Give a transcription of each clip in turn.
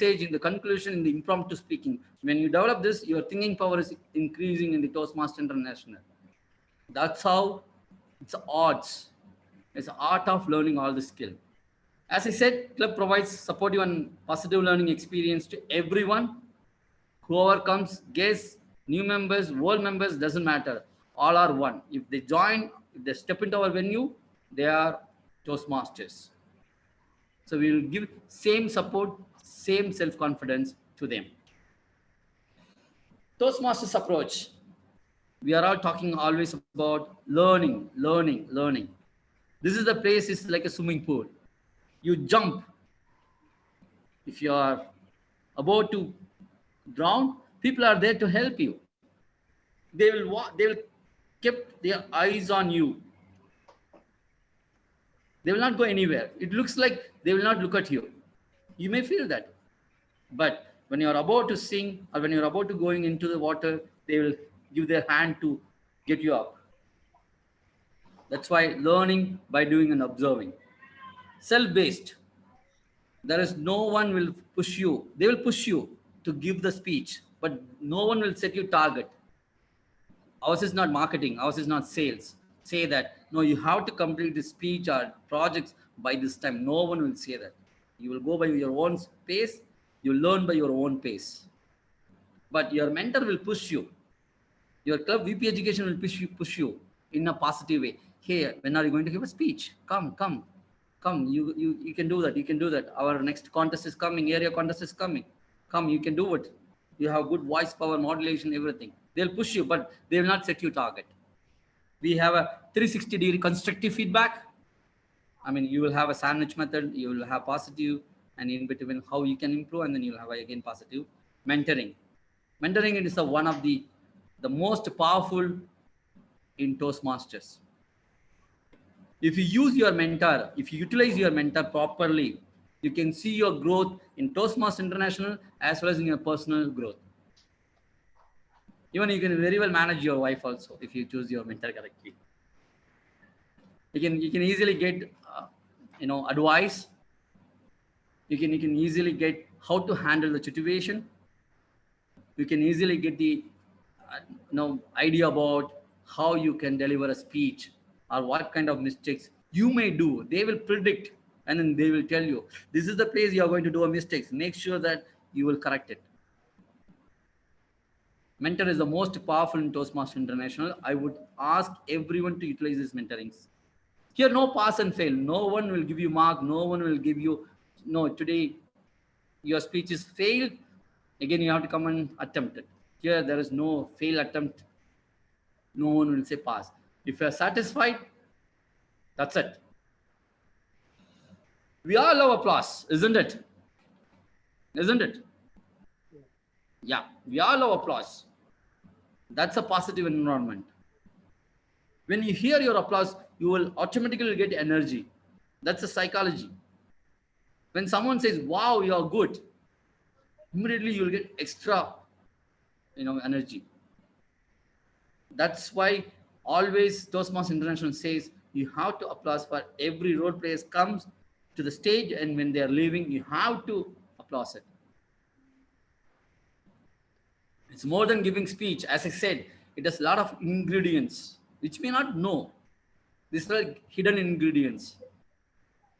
in the conclusion, in the impromptu speaking. When you develop this, your thinking power is increasing in the Toastmaster International. That's how it's arts. It's the art of learning all the skill. As I said, club provides supportive and positive learning experience to everyone. Whoever comes, guests, new members, old members, doesn't matter. All are one. If they join, if they step into our venue, they are Toastmasters. So we will give same support, same self-confidence to them. Toastmasters approach. We are all talking always about learning, learning, learning. This is the place is like a swimming pool. You jump. If you are about to drown, people are there to help you. They will keep their eyes on you. They will not go anywhere. It looks like they will not look at you. You may feel that. But when you are about to sing or when you are about to going into the water, they will give their hand to get you up. That's why learning by doing and observing. Self-based. There is no one will push you. They will push you to give the speech, but no one will set you target. Ours is not marketing. Ours is not sales. Say that, no, you have to complete the speech or projects by this time. No one will say that. You will go by your own pace. You learn by your own pace. But your mentor will push you. Your club VP education will push you in a positive way. Hey, when are you going to give a speech? Come. You can do that. You can do that. Our next contest is coming. Area contest is coming. Come, you can do it. You have good voice power, modulation, everything. They'll push you, but they will not set you target. We have a 360-degree constructive feedback. I mean, you will have a sandwich method. You will have positive, and in between how you can improve, and then you'll have again positive. Mentoring. Mentoring is one of the most powerful in Toastmasters. If you use your mentor, if you utilize your mentor properly, you can see your growth in Toastmasters International as well as in your personal growth. Even you can very well manage your wife also if you choose your mentor correctly. You can easily get advice. You can easily get how to handle the situation. You can easily get the idea about how you can deliver a speech or what kind of mistakes you may do. They will predict and then they will tell you, this is the place you are going to do a mistake. Make sure that you will correct it. Mentor is the most powerful in Toastmasters International. I would ask everyone to utilize these mentorings. Here, no pass and fail. No one will give you mark. No one will give you, no, today your speech is failed. Again, you have to come and attempt it. Here, there is no fail attempt. No one will say pass. If you are satisfied, that's it. We all love applause, isn't it? Isn't it? Yeah, we all love applause. That's a positive environment. When you hear your applause, you will automatically get energy. That's a psychology. When someone says, wow, you are good, immediately you will get extra, energy. That's why always Toastmasters International says you have to applause for every role player comes to the stage, and when they are leaving, you have to applause it. It's more than giving speech. As I said, it has a lot of ingredients which you may not know. These are hidden ingredients.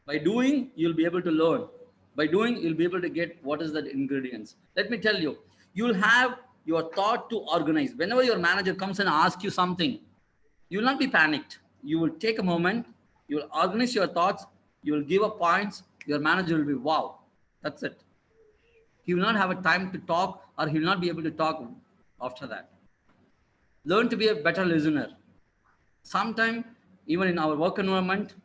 By doing, you'll be able to learn. By doing, you'll be able to get what is that ingredients. Let me tell you, you'll have your thought to organize. Whenever your manager comes and asks you something, you will not be panicked. You will take a moment, you will organize your thoughts, you will give up points, your manager will be, wow, that's it. He will not have a time to talk, or he will not be able to talk after that. Learn to be a better listener. Sometimes, even in our work environment,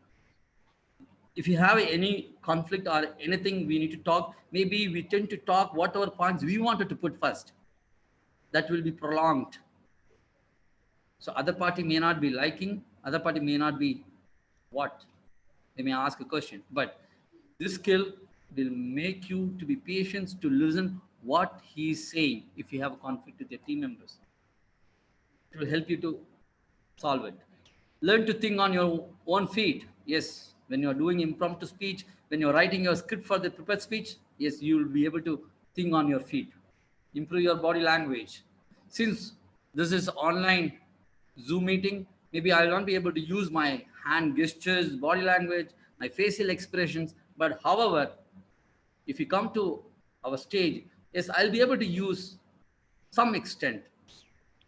if you have any conflict or anything we need to talk, maybe we tend to talk whatever points we wanted to put first. That will be prolonged. So other party may not be liking, other party may not be what? They may ask a question. But this skill will make you to be patient to listen what he is saying if you have a conflict with your team members. It will help you to solve it. Learn to think on your own feet. Yes, when you're doing impromptu speech, when you're writing your script for the prepared speech, yes, you will be able to think on your feet. Improve your body language. Since this is online Zoom meeting, maybe I will not be able to use my hand gestures, body language, my facial expressions. But however, if you come to our stage, yes, I'll be able to use some extent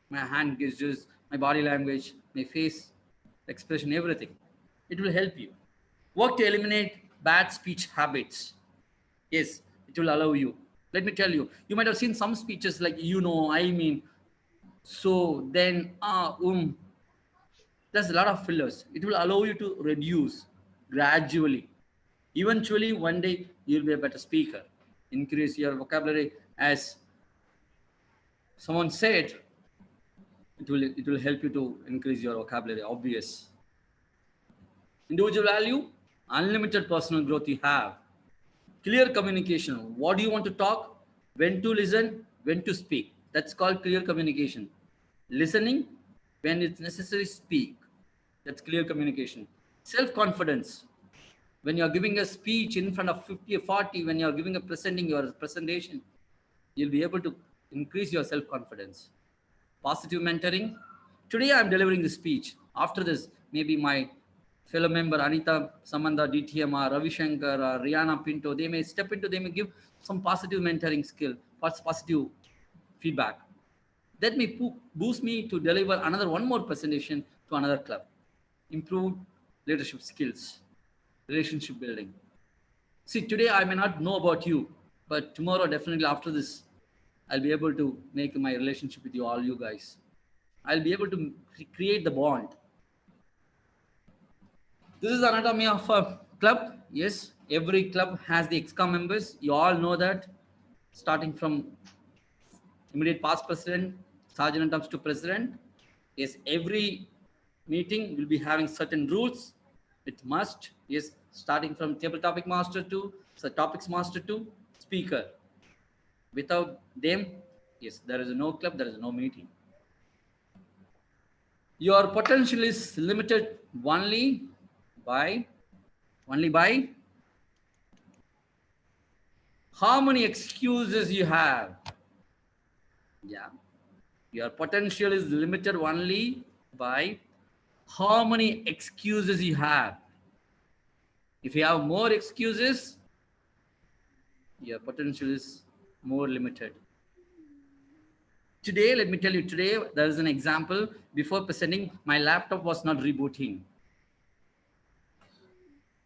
my hand gestures, my body language, my face expression, everything. It will help you. Work to eliminate bad speech habits. Yes, it will allow you. Let me tell you, you might have seen some speeches like, I mean, so, then, there's a lot of fillers. It will allow you to reduce gradually. Eventually, one day, you'll be a better speaker. Increase your vocabulary. As someone said, it will help you to increase your vocabulary. Obvious. Individual value, unlimited personal growth you have. Clear communication. What do you want to talk? When to listen? When to speak? That's called clear communication. Listening, when it's necessary, speak. That's clear communication. Self-confidence. When you're giving a speech in front of 50 or 40, when you're giving a presenting your presentation, you'll be able to increase your self-confidence. Positive mentoring. Today I'm delivering the speech. After this, maybe my fellow member Anita Samanda DTM or Ravi Shankar or Rihanna Pinto, they may step into, they may give some positive mentoring skill, positive feedback. That may boost me to deliver another one more presentation to another club. Improved leadership skills, relationship building. See, today I may not know about you, but tomorrow, definitely after this, I'll be able to make my relationship with you, all you guys. I'll be able to create the bond. This is the anatomy of a club. Yes, every club has the EXCOM members. You all know that, starting from immediate past president, sergeant at arms to president. Yes, every meeting will be having certain rules. It must, yes, starting from table topic master to topics master to speaker. Without them, yes, there is no club, there is no meeting. Your potential is limited by how many excuses you have. Yeah. Your potential is limited only by how many excuses you have. If you have more excuses, your potential is more limited. Today, let me tell you, today there is an example. Before presenting, my laptop was not rebooting.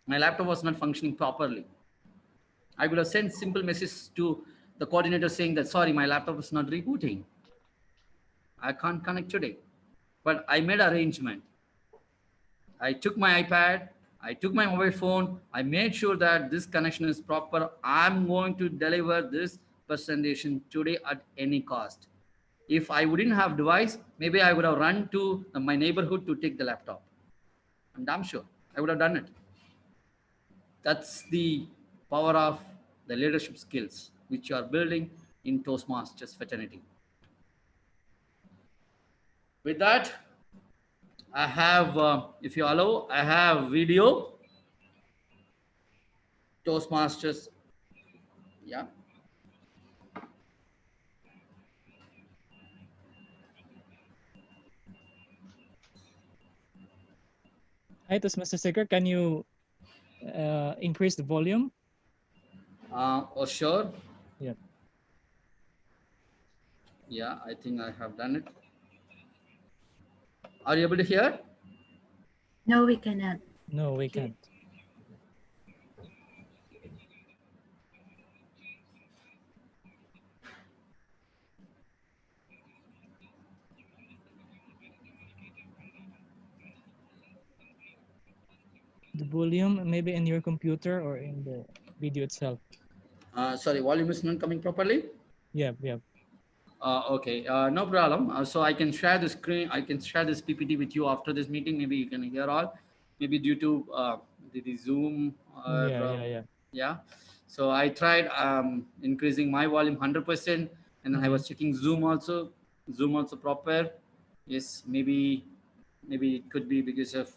My laptop was not functioning properly. I would have sent simple message to the coordinator saying that, sorry, my laptop is not rebooting. I can't connect today. But I made arrangement. I took my iPad, I took my mobile phone, I made sure that this connection is proper. I'm going to deliver this presentation today at any cost. If I wouldn't have device, maybe I would have run to my neighborhood to take the laptop. I'm damn sure I would have done it. That's the power of the leadership skills which you are building in Toastmasters fraternity. With that, I have, if you allow, I have video. Toastmasters. Yeah. Hi, Toastmaster Sticker. Can you increase the volume? Oh, sure. Yeah. Yeah, I think I have done it. Are you able to hear? No, we cannot. No, we can't. The volume, maybe in your computer or in the video itself. Sorry, volume is not coming properly. Yeah. Okay, no problem. So I can share the screen. I can share this PPT with you after this meeting. Maybe you can hear all. Maybe due to the Zoom. Yeah. So I tried increasing my volume 100%, and then I was checking Zoom also. Zoom also proper. Yes, maybe it could be because of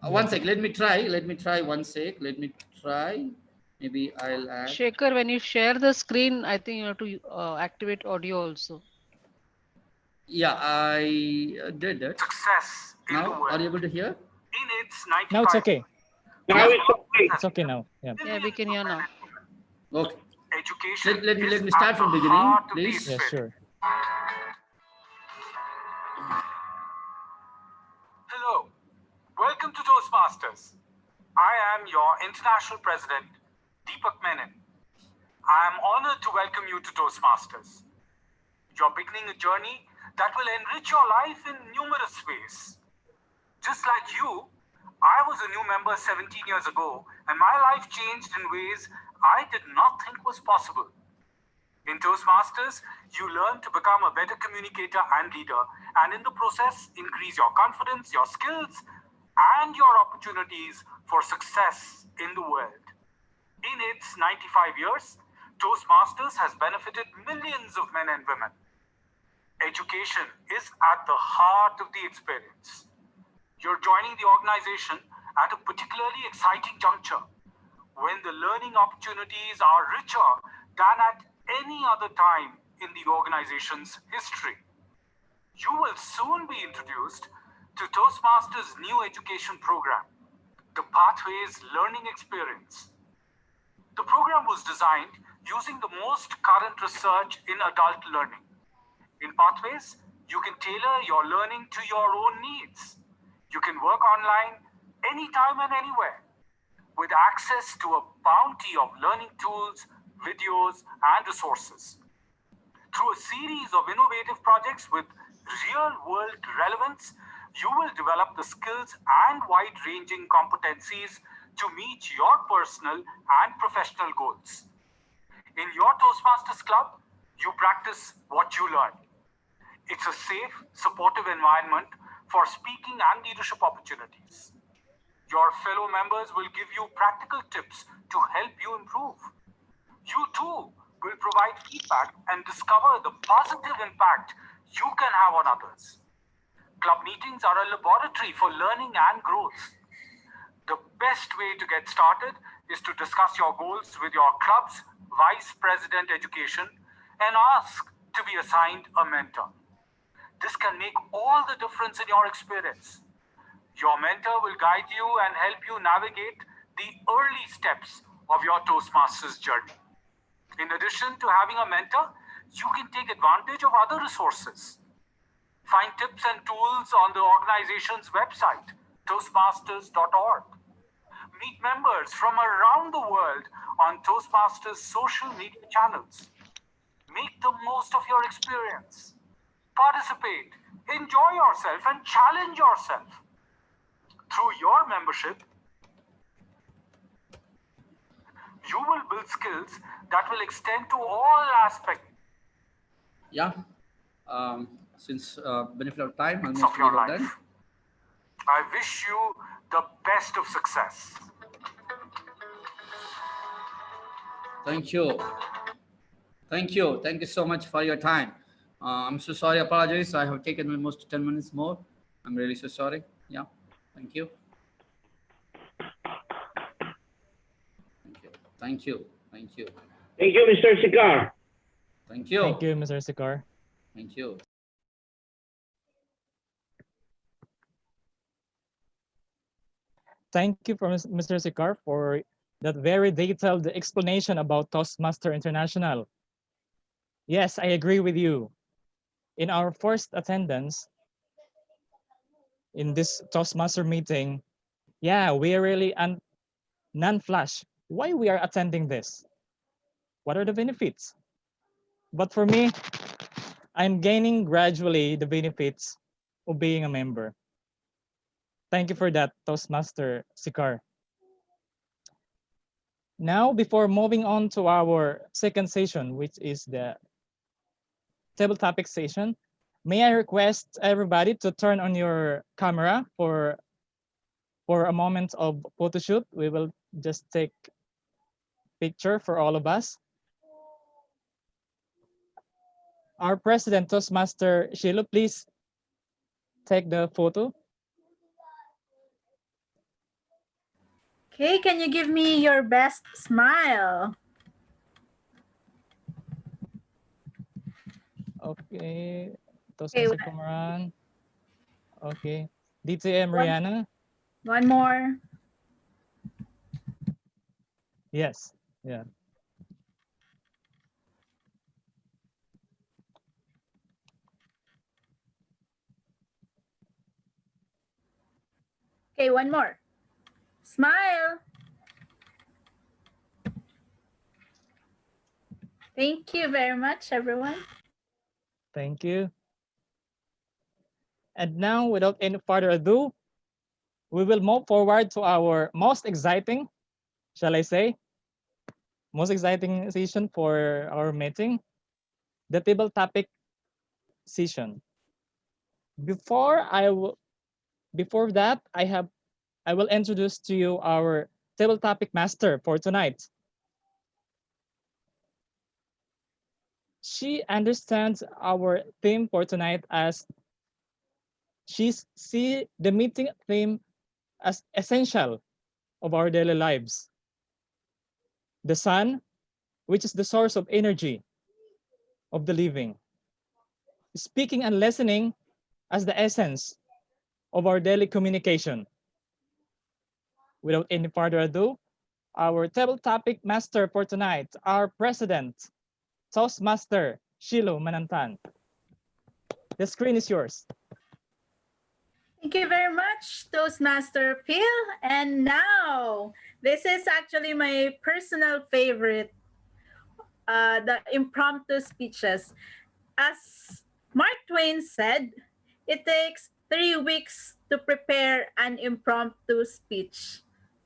One sec. Let me try. One sec. Let me try. Maybe I'll add. Shekhar, when you share the screen, I think you have to activate audio also. Yeah, I did that. Success in the Now, world. are you able to hear? In its 95 Now it's okay. Now Yeah. it's okay. It's okay now. Yeah. Yeah, we can hear now. Okay. Education. Let me is start at from the beginning, heart of the please. Yeah, spirit. sure. Hello, welcome to Toastmasters. I am your international president, Deepak Menon. I am honored to welcome you to Toastmasters. You're beginning a journey that will enrich your life in numerous ways. Just like you, I was a new member 17 years ago, and my life changed in ways I did not think was possible. In Toastmasters, you learn to become a better communicator and leader, and in the process, increase your confidence, your skills, and your opportunities for success in the world. In its 95 years, Toastmasters has benefited millions of men and women. Education is at the heart of the experience. You're joining the organization at a particularly exciting juncture, when the learning opportunities are richer than at any other time in the organization's history. You will soon be introduced to Toastmasters' new education program, the Pathways Learning Experience. The program was designed using the most current research in adult learning. In Pathways, you can tailor your learning to your own needs. You can work online anytime and anywhere, with access to a bounty of learning tools, videos, and resources. Through a series of innovative projects with real-world relevance, you will develop the skills and wide-ranging competencies to meet your personal and professional goals. In your Toastmasters Club, you practice what you learn. It's a safe, supportive environment for speaking and leadership opportunities. Your fellow members will give you practical tips to help you improve. You too will provide feedback and discover the positive impact you can have on others. Club meetings are a laboratory for learning and growth. The best way to get started is to discuss your goals with your club's Vice President Education and ask to be assigned a mentor. This can make all the difference in your experience. Your mentor will guide you and help you navigate the early steps of your Toastmasters journey. In addition to having a mentor, you can take advantage of other resources. Find tips and tools on the organization's website, toastmasters.org. Meet members from around the world on Toastmasters' social media channels. Make the most of your experience. Participate, enjoy yourself, and challenge yourself. Through your membership, you will build skills that will extend to all aspects. Yeah. Since benefit of time, almost Of your we are done. life. I wish you the best of success. Thank you. Thank you. Thank you so much for your time. I'm so sorry. Apologize. I have taken almost 10 minutes more. I'm really so sorry. Yeah. Thank you. Thank you. Thank you. Thank you. Thank you, Mr. Sikar. Thank you. Thank you, Mr. Sikar. Thank you. Thank you for Mr. Sikar for that very detailed explanation about Toastmaster International. Yes, I agree with you. In our first attendance in this Toastmaster meeting, yeah, we are really non-flash. Why we are attending this? What are the benefits? But for me, I'm gaining gradually the benefits of being a member. Thank you for that, Toastmaster Sikar. Now, before moving on to our second session, which is the table topic session, may I request everybody to turn on your camera for a moment of photo shoot. We will just take picture for all of us. Our president, Toastmaster Shiloh, please take the photo. Okay, can you give me your best smile? Okay. Okay, Toastmaster Kumaran. Okay. DTM one, Rihanna. one more. Yes. Yeah. Okay, one more. Smile. Thank you very much, everyone. Thank you. And now, without any further ado, we will move forward to our most exciting, shall I say, most exciting session for our meeting, the table topic session. Before I will, before that, I will introduce to you our table topic master for tonight. She understands our theme for tonight as she see the meeting theme as essential of our daily lives. The sun, which is the source of energy of the living. Speaking and listening as the essence of our daily communication. Without any further ado, our table topic master for tonight, our president, Toastmaster Shilo Manantan. The screen is yours. Thank you very much, Toastmaster Phil. And now, this is actually my personal favorite, the impromptu speeches. As Mark Twain said, it takes 3 weeks to prepare an impromptu speech.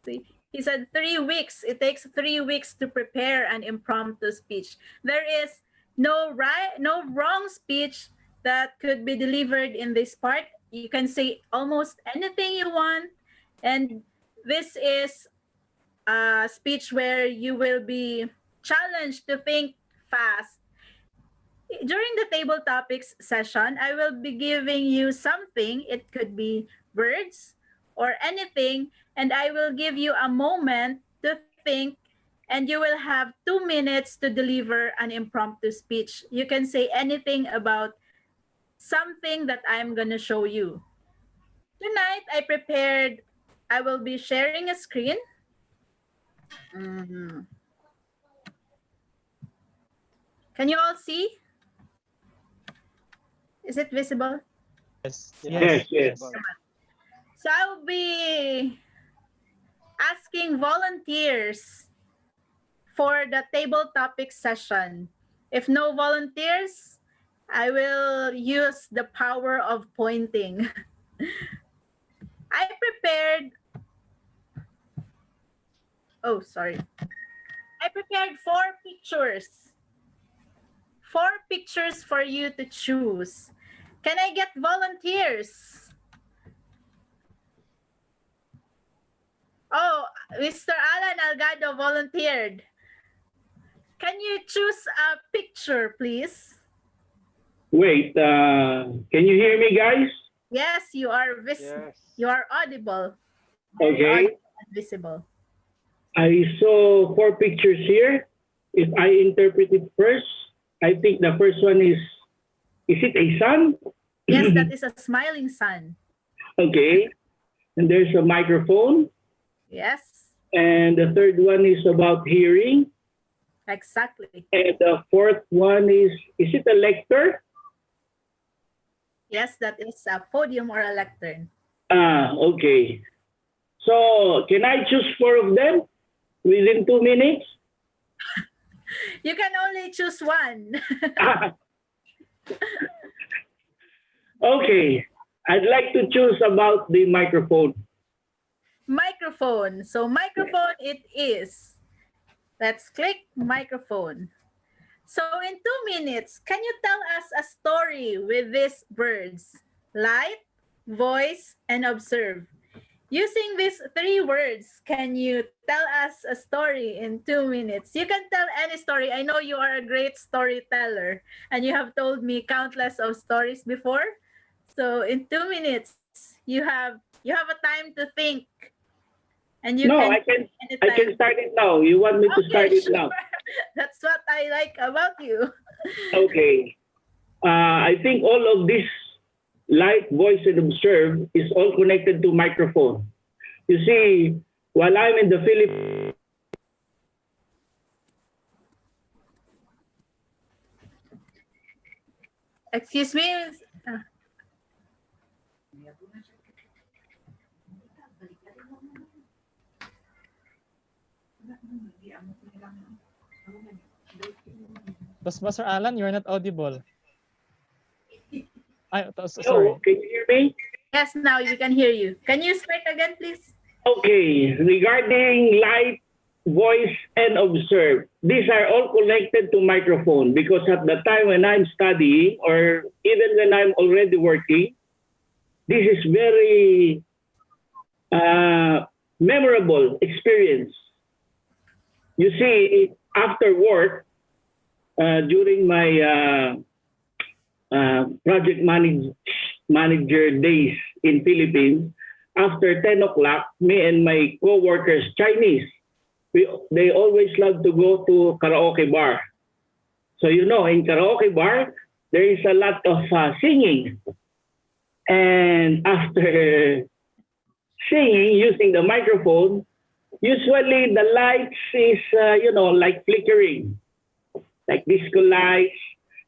See, he said 3 weeks. It takes 3 weeks to prepare an impromptu speech. There is no right, no wrong speech that could be delivered in this part. You can say almost anything you want, and this is a speech where you will be challenged to think fast. During the table topics session, I will be giving you something. It could be words or anything, and I will give you a moment to think, and you will have 2 minutes to deliver an impromptu speech. You can say anything about something that I'm going to show you. Tonight, I will be sharing a screen. Mhm. Can you all see? Is it visible? Yes, Yes, yes. So I'll be asking volunteers for the table topic session. If no volunteers, I will use the power of pointing. I prepared, oh, sorry. I prepared 4 pictures. 4 pictures for you to choose. Can I get volunteers? Oh, Mr. Alan Algado volunteered. Can you choose a picture, please? Wait, can you hear me, guys? Yes, you are you are audible. Very Okay. audible and visible. I saw 4 pictures here. If I interpret it first, I think the first one is it a sun? Yes, that is a smiling sun. Okay. And there's a microphone. Yes, And the third one is about hearing. exactly. And the fourth one is it a lector? Yes, that is a podium or a lectern. Ah, okay. So can I choose 4 of them within 2 minutes? You can only choose one. Okay. I'd like to choose about the microphone. Microphone. So microphone it is. Let's click microphone. So in 2 minutes, can you tell us a story with these words? Light, voice, and observe. Using these 3 words, can you tell us a story in 2 minutes? You can tell any story. I know you are a great storyteller and you have told me countless of stories before. So in 2 minutes, you have a time to think. And you No, can I can anytime. start it now. You want me to start Okay, it sure. now? That's what I like about you. Okay. I think all of this light, voice, and observe is all connected to microphone. You see, while I'm in the Philippines, Excuse me. Toastmaster Alan, you're not audible. Sorry. hello, can you hear me? Yes, now we can hear you. Can you speak again, please? Okay, regarding light, voice, and observe, these are all connected to microphone because at the time when I'm studying or even when I'm already working, this is very memorable experience. You see, after work, during my project manager days in Philippines, after 10 o'clock, me and my co-workers, Chinese, they always love to go to karaoke bar. So, you know, in karaoke bar, there is a lot of singing. And after singing using the microphone, usually the lights is, like flickering, like disco lights.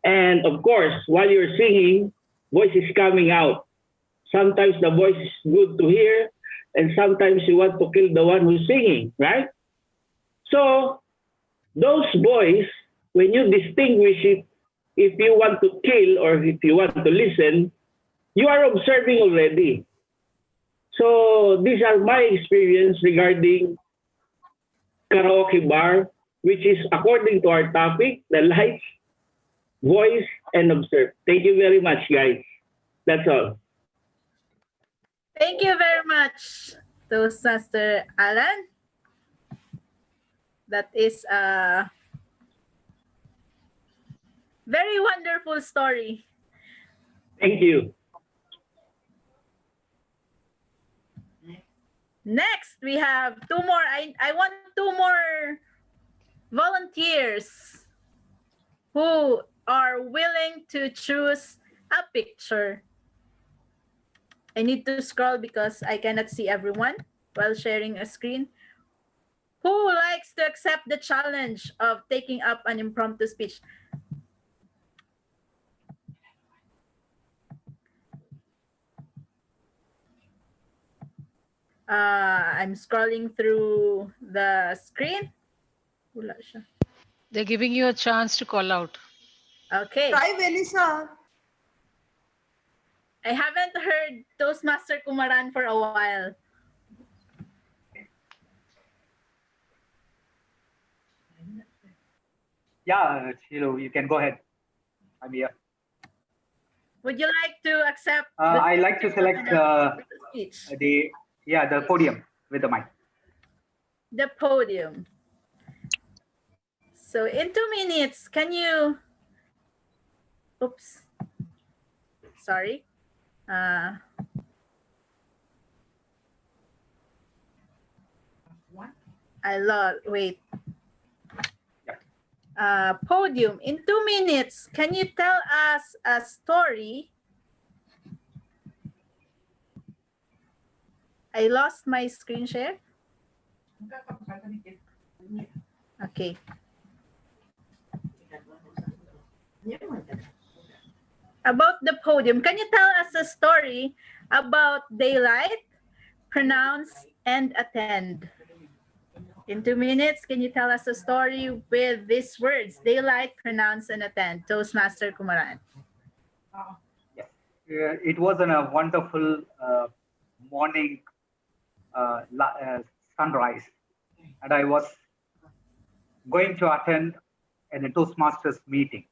And of course, while you're singing, voice is coming out. Sometimes the voice is good to hear, and sometimes you want to kill the one who's singing, right? So those voice, when you distinguish it, if you want to kill or if you want to listen, you are observing already. So these are my experience regarding karaoke bar, which is according to our topic, the lights, voice, and observe. Thank you very much, guys. That's all. Thank you very much, Toastmaster Alan. That is a very wonderful story. Thank you. Next, we have two more. I want two more volunteers who are willing to choose a picture. I need to scroll because I cannot see everyone while sharing a screen. Who likes to accept the challenge of taking up an impromptu speech? I'm scrolling through the screen. Wala siya. They're giving you a chance to call out. Okay. Try Melissa. I haven't heard Toastmaster Kumaran for a while. Yeah, hello, you can go ahead. I'm here. Would you like to accept? I like to select speech? the podium with the mic. The podium. So in 2 minutes, can you? Oops. Sorry. Wait. Podium. In 2 minutes, can you tell us a story? I lost my screen share. Okay. About the podium, can you tell us a story about daylight, pronounce, and attend? In 2 minutes, can you tell us a story with these words, daylight, pronounce, and attend? Toastmaster Kumaran. Yes. It was a wonderful morning sunrise, and I was going to attend a Toastmasters meeting.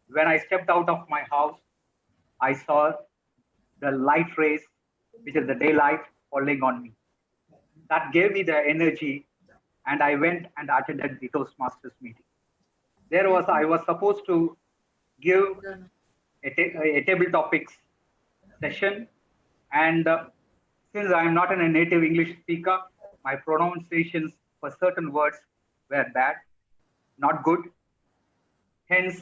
When I stepped out of my house, I saw the light rays, which is the daylight, falling on me. That gave me the energy, and I went and attended the Toastmasters meeting. I was supposed to give a table topics session, and since I am not a native English speaker, my pronunciations for certain words were bad, not good. Hence,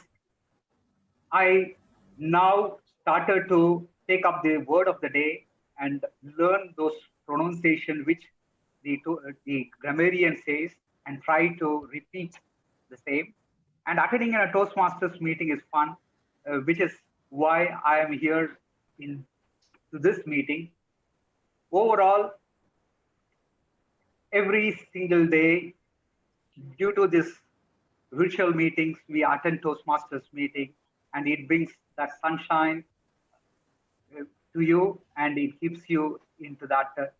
I now started to take up the word of the day and learn those pronunciation which the grammarian says and try to repeat the same. And attending a Toastmasters meeting is fun, which is why I am here in to this meeting. Overall, every single day, due to this virtual meetings, we attend Toastmasters meeting, and it brings that sunshine to you, and it keeps you into that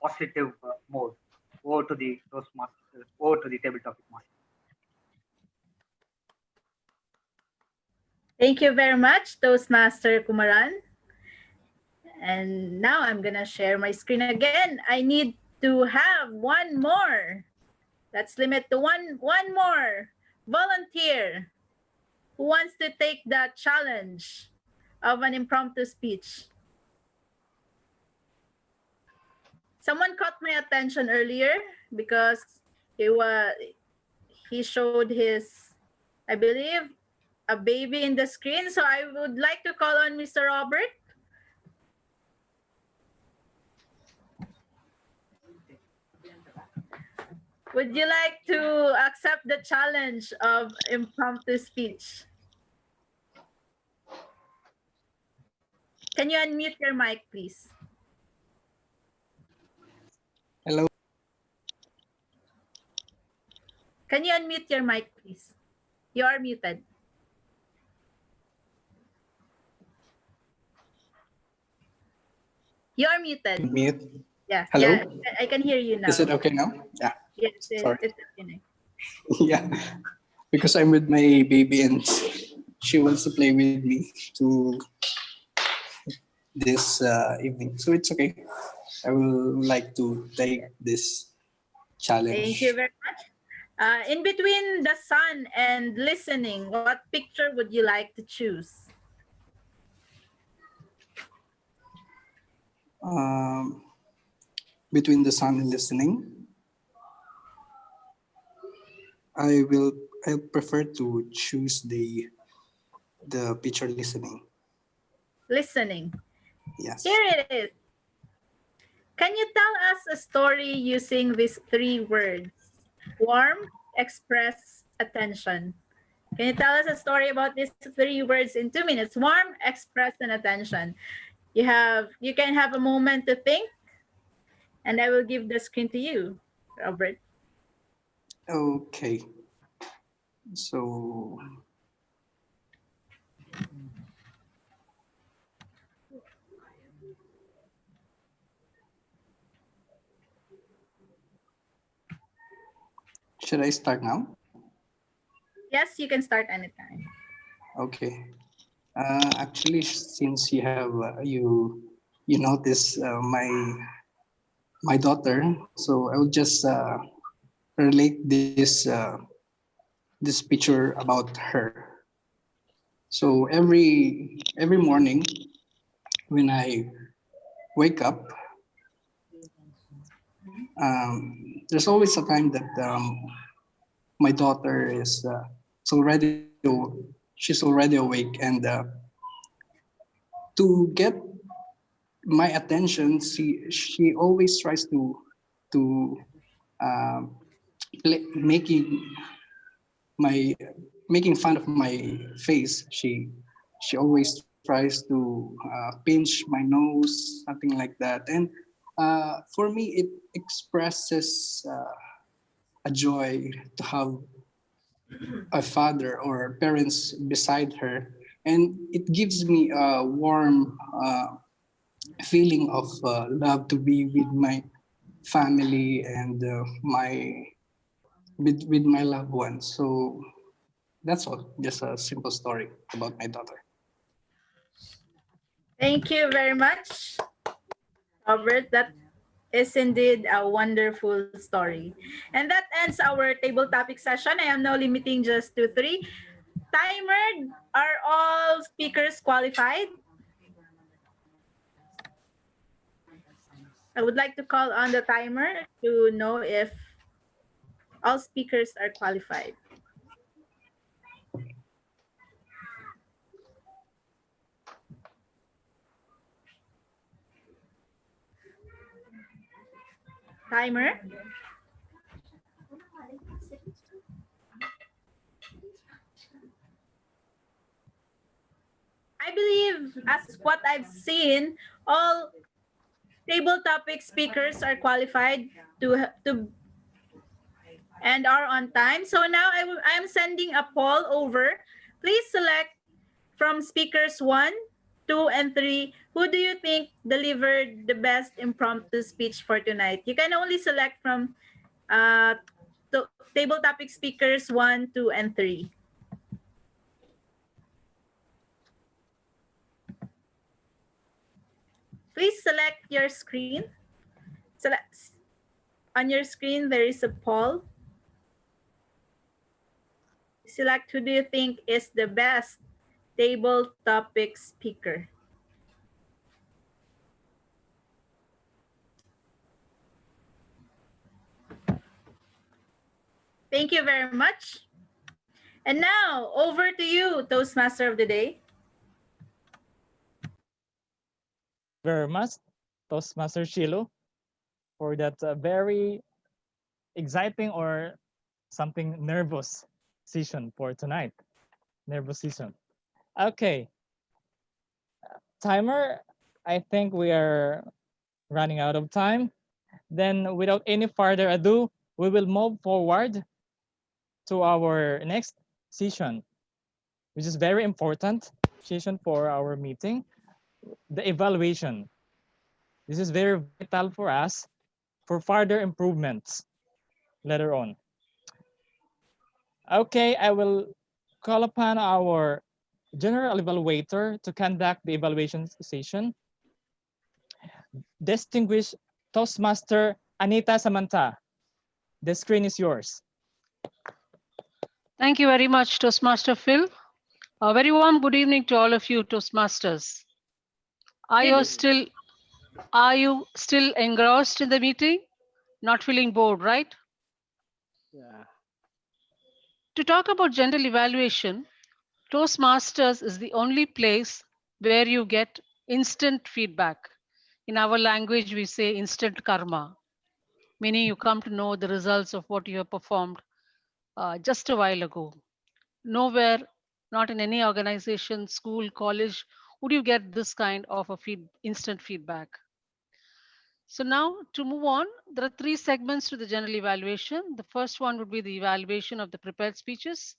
positive mode. Over to the Toastmasters, over to the table topic master. Thank you very much, Toastmaster Kumaran. And now I'm gonna share my screen again. I need to have one more. Let's limit to one more volunteer who wants to take the challenge of an impromptu speech. Someone caught my attention earlier because he showed his, I believe, a baby in the screen. So I would like to call on Mr. Robert. Would you like to accept the challenge of impromptu speech? Can you unmute your mic, please? Hello. Can you unmute your mic, please? You are muted. You are muted. Mute. Yeah. Hello? Yeah, I can hear you now. Is it okay now? Yeah. Yes, Sorry. it's okay. Yeah. Because I'm with my baby and she wants to play with me to this evening. So it's okay. I will like to take this challenge. Thank you very much. In between the sun and listening, what picture would you like to choose? Between the sun and listening, I prefer to choose the picture listening. Listening. Yes. Here it is. Can you tell us a story using these 3 words? Warm, express, attention. Can you tell us a story about these 3 words in 2 minutes? Warm, express, and attention. You can have a moment to think, and I will give the screen to you, Robert. Okay. So should I start now? Yes, you can start anytime. Okay. Actually, since you have you notice my daughter, so I will just relate this picture about her. So every morning when I wake up, there's always a time that my daughter is she's already awake, and to get my attention, she always tries to making fun of my face. She always tries to pinch my nose, something like that. And for me, it expresses a joy to have a father or parents beside her, and it gives me a warm feeling of love to be with my family and with my loved ones. So that's all. Just a simple story about my daughter. Thank you very much, Robert. That is indeed a wonderful story. And that ends our table topic session. I am now limiting just to 3. Timer, are all speakers qualified? I would like to call on the timer to know if all speakers are qualified. Timer. I believe, as what I've seen, all table topic speakers are qualified to and are on time. So now I'm sending a poll over. Please select from speakers 1, 2, and 3. Who do you think delivered the best impromptu speech for tonight? You can only select from table topic speakers 1, 2, and 3. Please select your screen. Select on your screen. There is a poll. Select who do you think is the best table topic speaker. Thank you very much. And now, over to you, Toastmaster of the Day. Very much, Toastmaster Shiloh, for that very exciting or something nervous session for tonight. Nervous session. Okay. Timer, I think we are running out of time. Then without any further ado, we will move forward to our next session, which is very important session for our meeting, the evaluation. This is very vital for us for further improvements later on. Okay, I will call upon our general evaluator to conduct the evaluation session. Distinguished Toastmaster Anita Samantha, the screen is yours. Thank you very much, Toastmaster Phil. A very warm good evening to all of you, Toastmasters. Are you still engrossed in the meeting? Not feeling bored, right? Yeah. To talk about general evaluation, Toastmasters is the only place where you get instant feedback. In our language, we say instant karma, meaning you come to know the results of what you have performed just a while ago. Nowhere, not in any organization, school, college, would you get this kind of a instant feedback. So now to move on, there are 3 segments to the general evaluation. The first one would be the evaluation of the prepared speeches.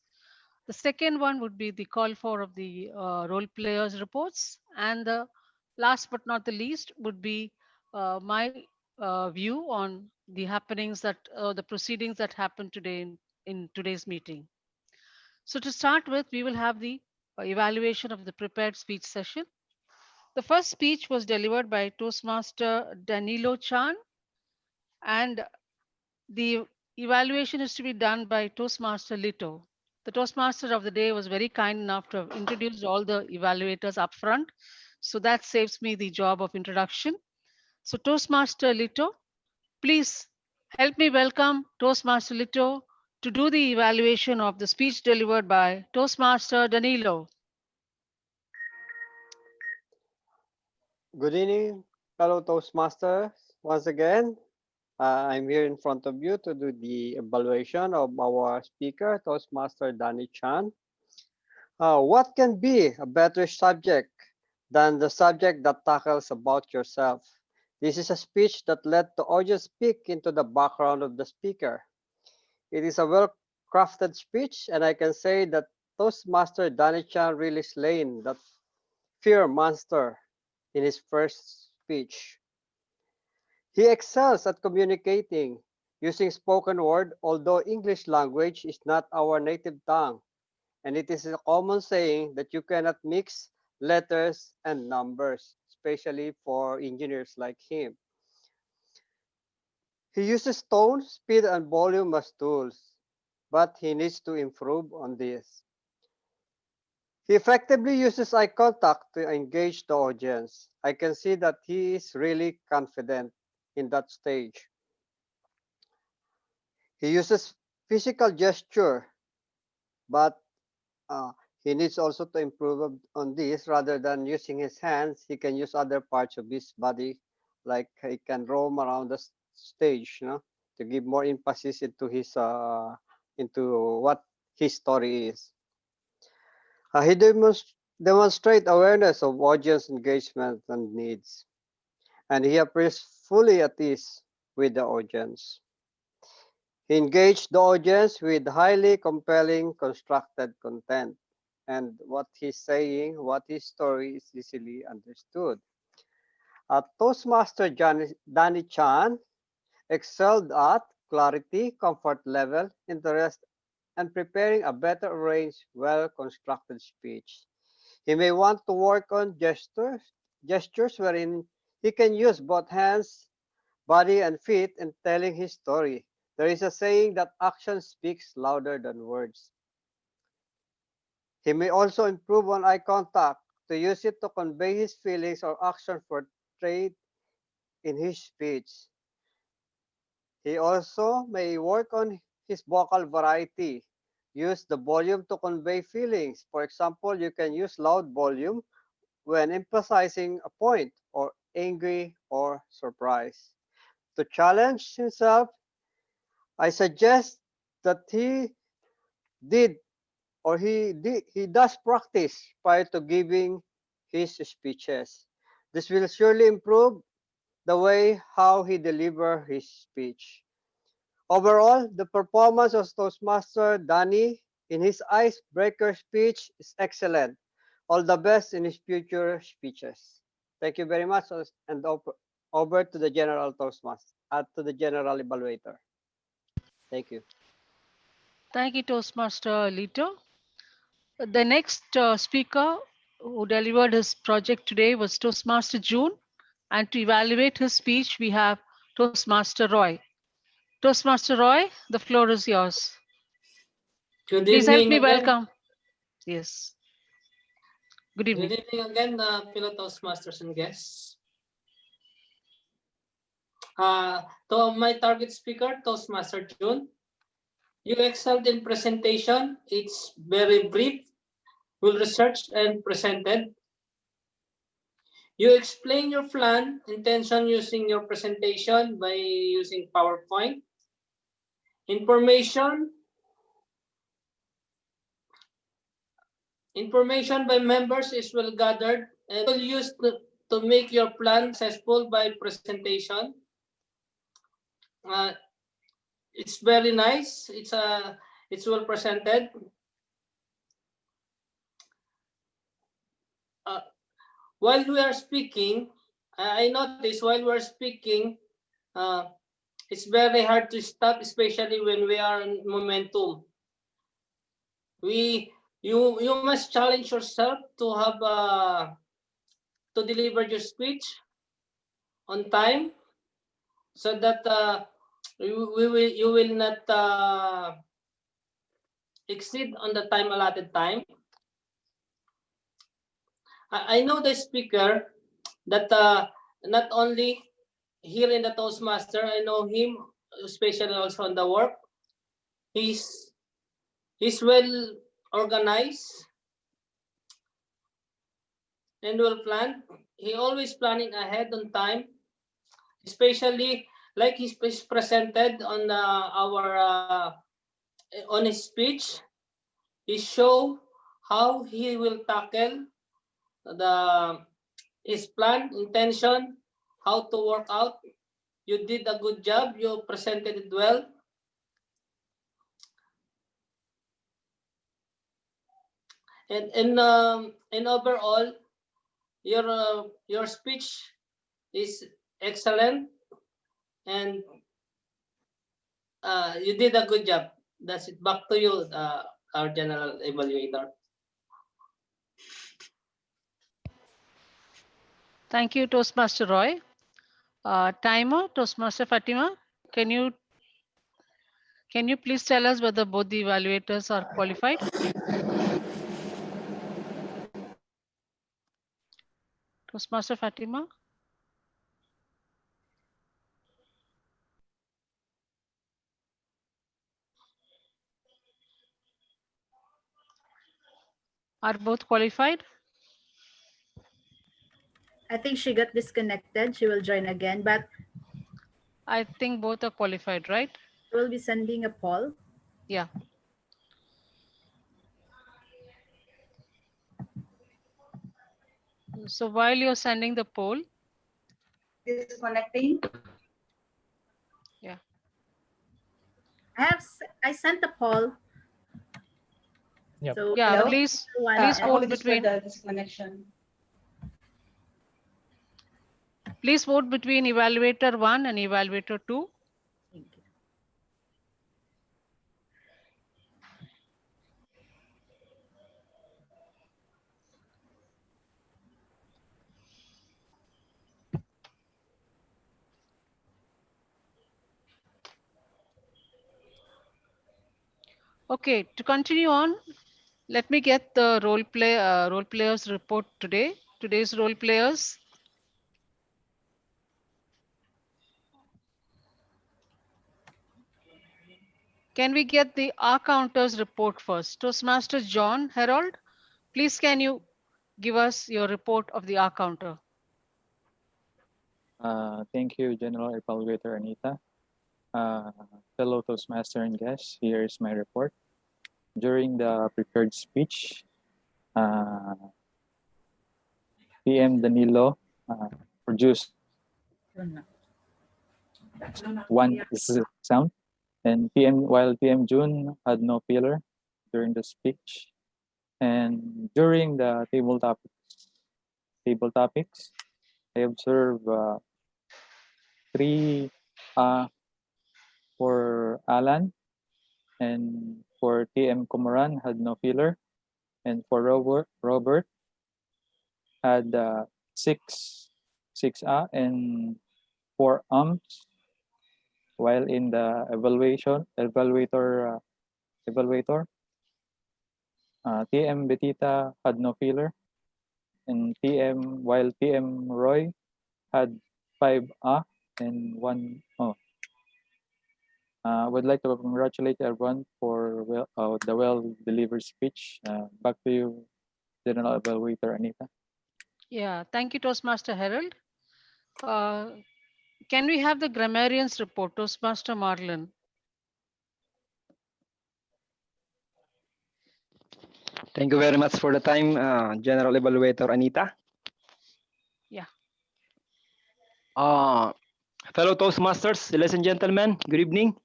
The second one would be the call for of the role players reports. And the last but not the least would be my view on the happenings that the proceedings that happened today in today's meeting. So to start with, we will have the evaluation of the prepared speech session. The first speech was delivered by Toastmaster Danilo Chan, and the evaluation is to be done by Toastmaster Lito. The Toastmaster of the day was very kind enough to have introduced all the evaluators up front, so that saves me the job of introduction. So Toastmaster Lito, please help me welcome Toastmaster Lito to do the evaluation of the speech delivered by Toastmaster Danilo. Good evening, fellow Toastmasters. Once again, I'm here in front of you to do the evaluation of our speaker, Toastmaster Danny Chan. What can be a better subject than the subject that tackles about yourself? This is a speech that let the audience peek into the background of the speaker. It is a well-crafted speech, and I can say that Toastmaster Danny Chan really slain that fear monster in his first speech. He excels at communicating using spoken word, although English language is not our native tongue, and it is a common saying that you cannot mix letters and numbers, especially for engineers like him. He uses tone, speed, and volume as tools, but he needs to improve on this. He effectively uses eye contact to engage the audience. I can see that he is really confident in that stage. He uses physical gesture, but he needs also to improve on this. Rather than using his hands, he can use other parts of his body, like he can roam around the stage, to give more emphasis into his into what his story is. He demonstrate awareness of audience engagement and needs, and he appears fully at ease with the audience. He engaged the audience with highly compelling, constructed content, and what he's saying, what his story is easily understood. Toastmaster Danny Chan excelled at clarity, comfort level, interest, and preparing a better arranged, well-constructed speech. He may want to work on gestures wherein he can use both hands, body, and feet in telling his story. There is a saying that action speaks louder than words. He may also improve on eye contact to use it to convey his feelings or action portrayed in his speech. He also may work on his vocal variety. Use the volume to convey feelings. For example, you can use loud volume when emphasizing a point, or angry or surprised. To challenge himself, I suggest that he does practice prior to giving his speeches. This will surely improve the way how he deliver his speech. Overall, the performance of Toastmaster Danny in his icebreaker speech is excellent. All the best in his future speeches. Thank you very much, and over to the General Toastmaster, to the General Evaluator. Thank you. Thank you, Toastmaster Lito. The next speaker who delivered his project today was Toastmaster June. And to evaluate his speech, we have Toastmaster Roy. Toastmaster Roy, the floor is yours. Good Please help me evening again. welcome. Yes. Good evening. Good evening again, fellow Toastmasters and guests. To my target speaker, Toastmaster June. You excelled in presentation. It's very brief, well researched and presented. You explain your plan, intention using your presentation by using PowerPoint. Information by members is well gathered and will use to make your plan successful by presentation. It's very nice. It's well presented. While we are speaking, I noticed while we're speaking, it's very hard to stop, especially when we are in momentum. You must challenge yourself to have to deliver your speech on time, so that you will not exceed on the time allotted time. I know the speaker that not only here in the Toastmaster, I know him especially also on the work. He's well organized and well planned. He always planning ahead on time, especially like he's presented on on his speech. He show how he will tackle his plan, intention, how to work out. You did a good job. You presented it well. And overall, your speech is excellent, and you did a good job. That's it. Back to you, our general evaluator. Thank you, Toastmaster Roy. Timer, Toastmaster Fatima, can you please tell us whether both the evaluators are qualified? Toastmaster Fatima? Are both qualified? I think she got disconnected. She will join again, but I think both are qualified, right? we'll be sending a poll. Yeah. So while you're sending the poll, Disconnecting. yeah. I sent the poll. Yep. So Yeah, hello? please Everyone, vote between the disconnection. please vote between evaluator 1 and evaluator 2. Thank you. Okay, to continue on, let me get the role players report today. Today's role players. Can we get the R counters report first? Toastmaster John Harold, please can you give us your report of the R counter? Thank you, General Evaluator Anita. Fellow Toastmaster and guests, here is my report. During the prepared speech, PM Danilo produced one sound, and while PM June had no filler during the speech, and during the table topics, I observed 3 for Alan, and for TM Kumaran had no filler, and for Robert had 6 and 4 while in the evaluator TM Betita had no filler, and while TM Roy had 5 and 1 I would like to congratulate everyone for the well-delivered speech. Back to you, General Evaluator Anita. Yeah, thank you, Toastmaster Harold. Can we have the grammarians report, Toastmaster Marlon? Thank you very much for the time, General Evaluator Anita. Yeah. Fellow Toastmasters, ladies and gentlemen, good evening.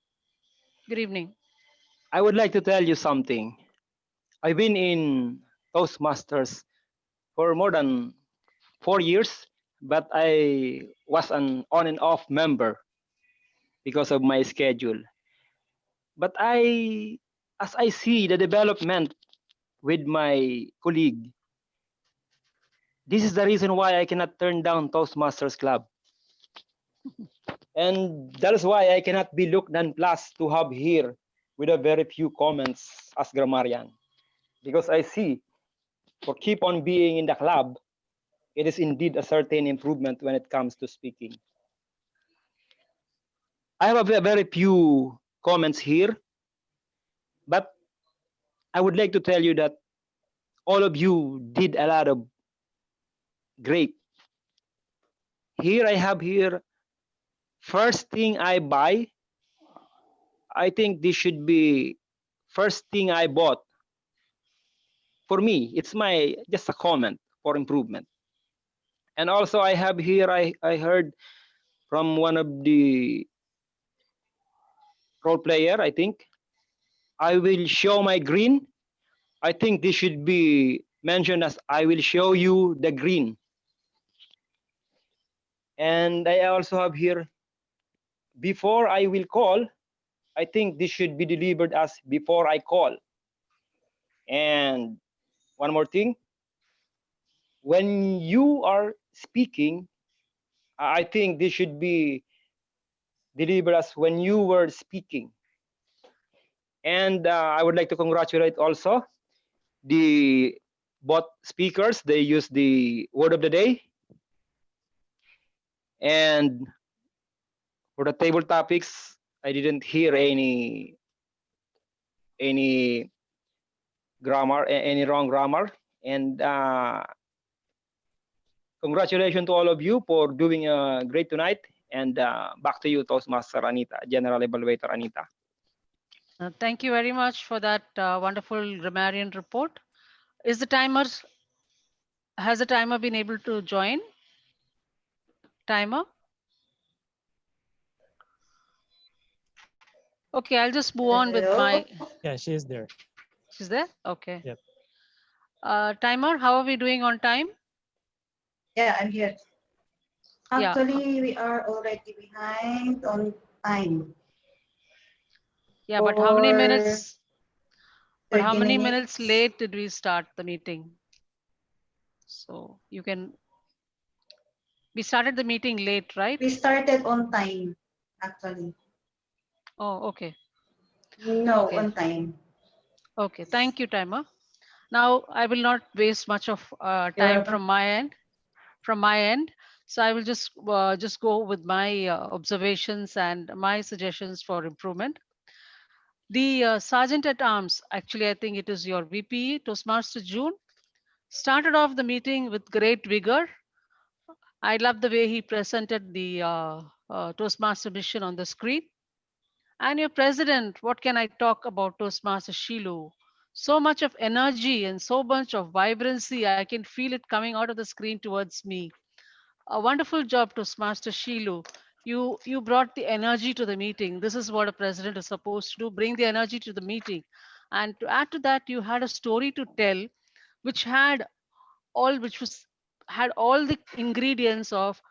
Good evening. I would like to tell you something. I've been in Toastmasters for more than 4 years, but I was an on and off member because of my schedule. But as I see the development with my colleague, this is the reason why I cannot turn down Toastmasters Club. And that is why I cannot be looked nonplussed to have here with a very few comments as grammarian. Because I see for keep on being in the club, it is indeed a certain improvement when it comes to speaking. I have a very few comments here, but I would like to tell you that all of you did a lot of great. Here I have here, first thing I buy, I think this should be first thing I bought. For me, it's just a comment for improvement. And also I have here, I heard from one of the role player, I think, I will show my green. I think this should be mentioned as I will show you the green. And I also have here, before I will call, I think this should be delivered as before I call. And one more thing, when you are speaking, I think this should be delivered as when you were speaking. And I would like to congratulate also the both speakers. They use the word of the day. And for the table topics, I didn't hear any grammar, any wrong grammar. And congratulations to all of you for doing great tonight. And back to you, Toastmaster Anita, General Evaluator Anita. Thank you very much for that wonderful grammarian report. Is the timer, has the timer been able to join? Timer? Okay, I'll just move on with my. Yeah, she is there. She's there? Okay. Yep. Timer, how are we doing on time? Yeah, I'm here. Yeah. Actually, we are already behind on time. Yeah, but how many For minutes? But how 30 many minutes. minutes late did we start the meeting? So you can. We started the meeting late, right? We started on time, actually. Oh, okay. No, Okay. on time. Okay. Thank you, timer. Now I will not waste much of You're time welcome. from my end. So I will just go with my observations and my suggestions for improvement. The Sergeant at Arms, actually, I think it is your VP, Toastmaster June, started off the meeting with great vigor. I love the way he presented the Toastmaster mission on the screen. And your president, what can I talk about Toastmaster Shilu? So much of energy and so much of vibrancy, I can feel it coming out of the screen towards me. A wonderful job, Toastmaster Shilu. You brought the energy to the meeting. This is what a president is supposed to do, bring the energy to the meeting. And to add to that, you had a story to tell, which had all the ingredients of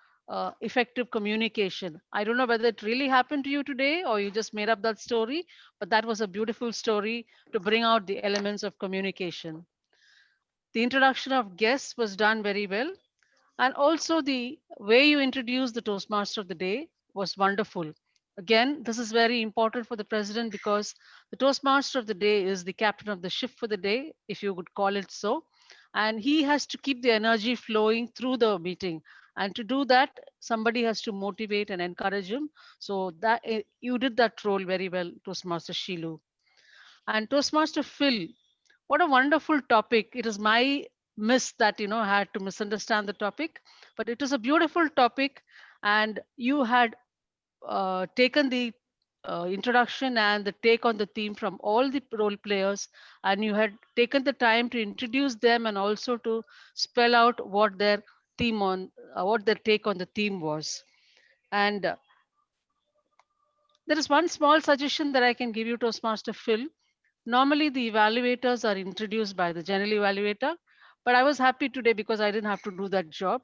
effective communication. I don't know whether it really happened to you today or you just made up that story, but that was a beautiful story to bring out the elements of communication. The introduction of guests was done very well. And also the way you introduced the Toastmaster of the day was wonderful. Again, this is very important for the president because the Toastmaster of the day is the captain of the ship for the day, if you would call it so. And he has to keep the energy flowing through the meeting. And to do that, somebody has to motivate and encourage him. So that you did that role very well, Toastmaster Shilu. And Toastmaster Phil, what a wonderful topic. It is my miss that had to misunderstand the topic, but it is a beautiful topic, and you had taken the introduction and the take on the theme from all the role players, and you had taken the time to introduce them and also to spell out what their theme on what their take on the theme was. And there is one small suggestion that I can give you, Toastmaster Phil. Normally, the evaluators are introduced by the general evaluator, but I was happy today because I didn't have to do that job.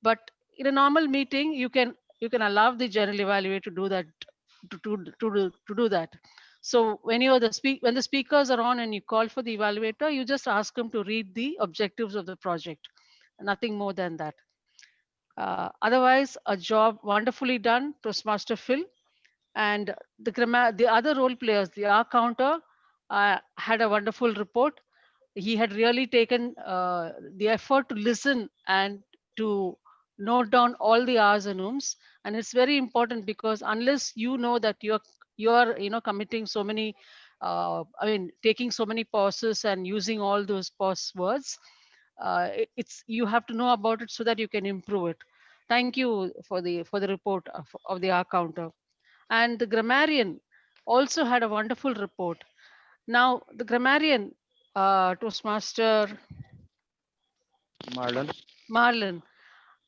But in a normal meeting, you can allow the general evaluator to do that to do that. So when the speakers are on and you call for the evaluator, you just ask them to read the objectives of the project, nothing more than that. Otherwise, a job wonderfully done, Toastmaster Phil. And the other role players, the R counter, had a wonderful report. He had really taken the effort to listen and to note down all the R's and ums. And it's very important because unless you know that you're committing so many, taking so many pauses and using all those pause words, it's you have to know about it so that you can improve it. Thank you for the report of the R counter. And the grammarian also had a wonderful report. Now, the grammarian, Toastmaster Marlon,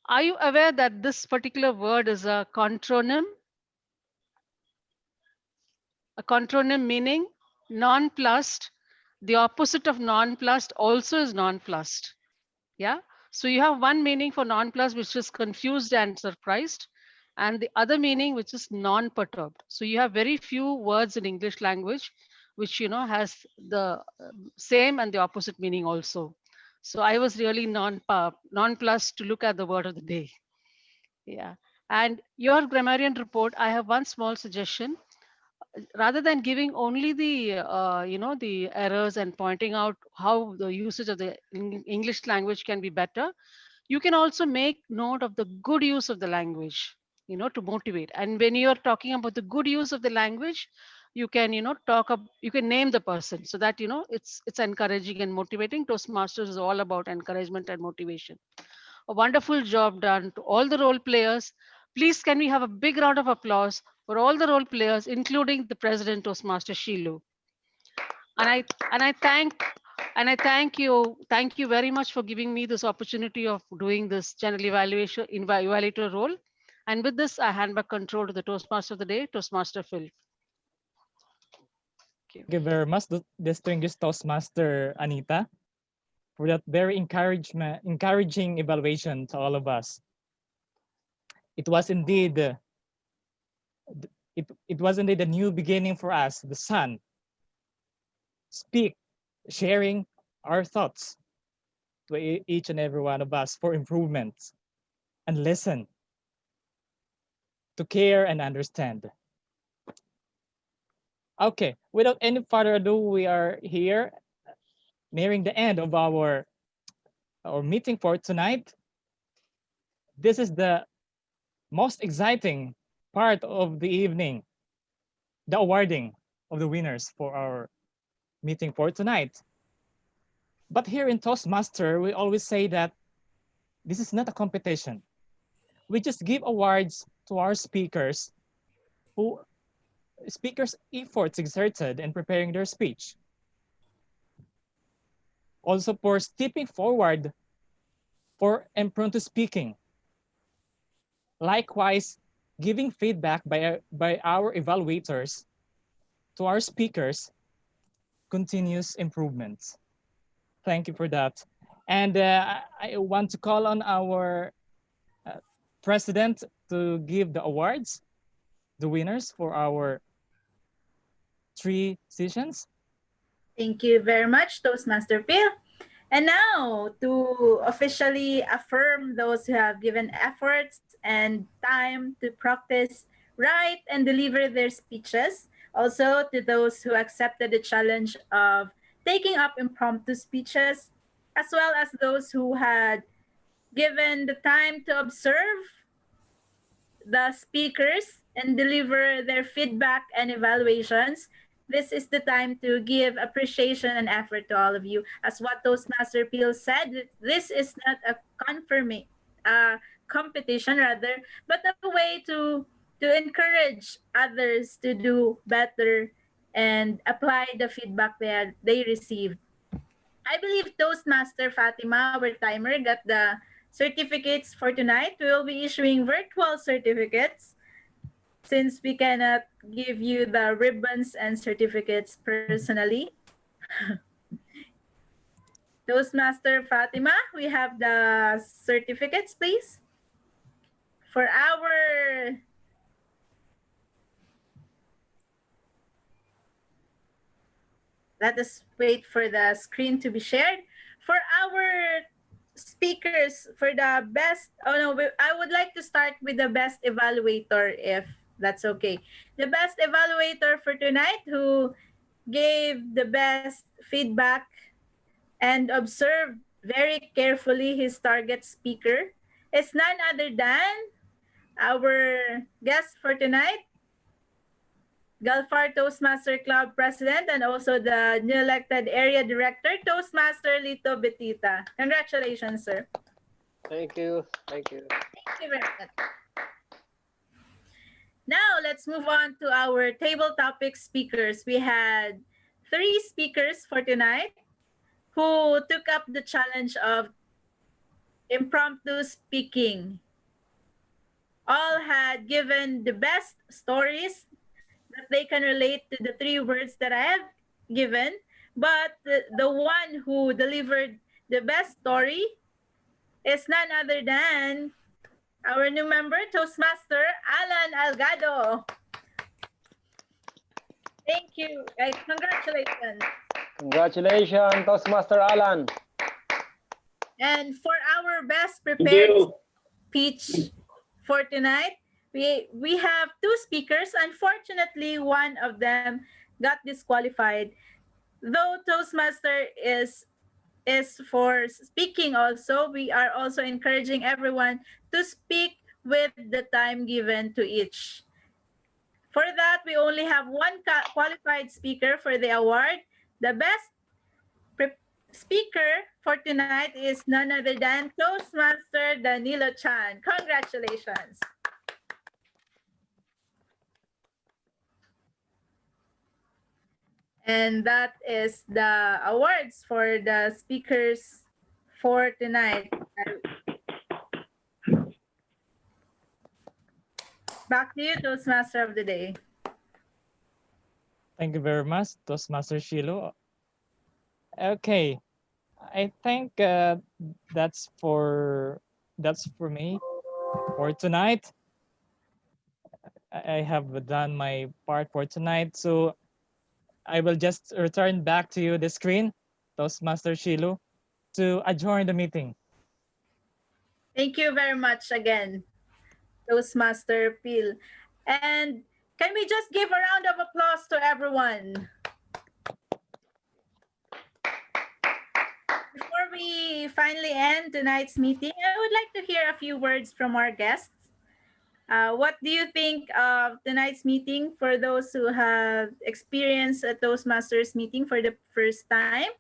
are you aware that this particular word is a contronym? A contronym meaning nonplussed. The opposite of nonplussed also is nonplussed. Yeah. So you have one meaning for nonplussed, which is confused and surprised, and the other meaning, which is non-perturbed. So you have very few words in English language, which has the same and the opposite meaning also. So I was really nonplussed to look at the word of the day. Yeah. And your grammarian report, I have one small suggestion. Rather than giving only the errors and pointing out how the usage of the English language can be better, you can also make note of the good use of the language, to motivate. And when you're talking about the good use of the language, you can talk up, you can name the person, so that it's encouraging and motivating. Toastmasters is all about encouragement and motivation. A wonderful job done to all the role players. Please, can we have a big round of applause for all the role players, including the president, Toastmaster Shilu. And I thank you very much for giving me this opportunity of doing this general evaluator role. And with this, I hand back control to the Toastmaster of the day, Toastmaster Phil. Thank you very much, distinguished Toastmaster Anita, for that very encouraging evaluation to all of us. It was indeed it was indeed a new beginning for us, the sun. Speak, sharing our thoughts to each and every one of us for improvements, and listen, to care and understand. Okay, without any further ado, we are here nearing the end of our meeting for tonight. This is the most exciting part of the evening, the awarding of the winners for our meeting for tonight. But here in Toastmaster, we always say that this is not a competition. We just give awards to our speakers efforts exerted in preparing their speech. Also for stepping forward for impromptu speaking. Likewise, giving feedback by our evaluators to our speakers, continuous improvements. Thank you for that. And I want to call on our president to give the awards, the winners for our 3 sessions. Thank you very much, Toastmaster Phil. And now, to officially affirm those who have given efforts and time to practice, write, and deliver their speeches. Also, to those who accepted the challenge of taking up impromptu speeches, as well as those who had given the time to observe the speakers and deliver their feedback and evaluations. This is the time to give appreciation and effort to all of you. As what Toastmaster Peel said, this is not a competition rather, but a way to encourage others to do better and apply the feedback they received. I believe Toastmaster Fatima, our timer, got the certificates for tonight. We will be issuing virtual certificates since we cannot give you the ribbons and certificates personally. Toastmaster Fatima, we have the certificates, please. For our let us wait for the screen to be shared. For our speakers, for the best, I would like to start with the best evaluator, if that's okay. The best evaluator for tonight, who gave the best feedback and observed very carefully his target speaker, is none other than our guest for tonight, Galfar Toastmaster Club President, and also the new elected Area Director, Toastmaster Lito Betita. Congratulations, sir. Thank you. Thank you. Thank you very much. Now, let's move on to our table topic speakers. We had 3 speakers for tonight who took up the challenge of impromptu speaking. All had given the best stories that they can relate to the 3 words that I have given, but the one who delivered the best story is none other than our new member, Toastmaster Alan Algado. Thank you. Congratulations. Congratulations, Toastmaster Alan. And for our best prepared speech for tonight, we have 2 speakers. Unfortunately, one of them got disqualified. Though Toastmaster is for speaking also, we are also encouraging everyone to speak with the time given to each. For that, we only have one qualified speaker for the award. The best speaker for tonight is none other than Toastmaster Danilo Chan. Congratulations. And that is the awards for the speakers for tonight. Back to you, Toastmaster of the Day. Thank you very much, Toastmaster Shiloh. Okay, I think that's for me for tonight. I have done my part for tonight, so I will just return back to you the screen, Toastmaster Shiloh, to adjourn the meeting. Thank you very much again, Toastmaster Phil. And can we just give a round of applause to everyone? Before we finally end tonight's meeting, I would like to hear a few words from our guests. What do you think of tonight's meeting for those who have experienced a Toastmasters meeting for the first time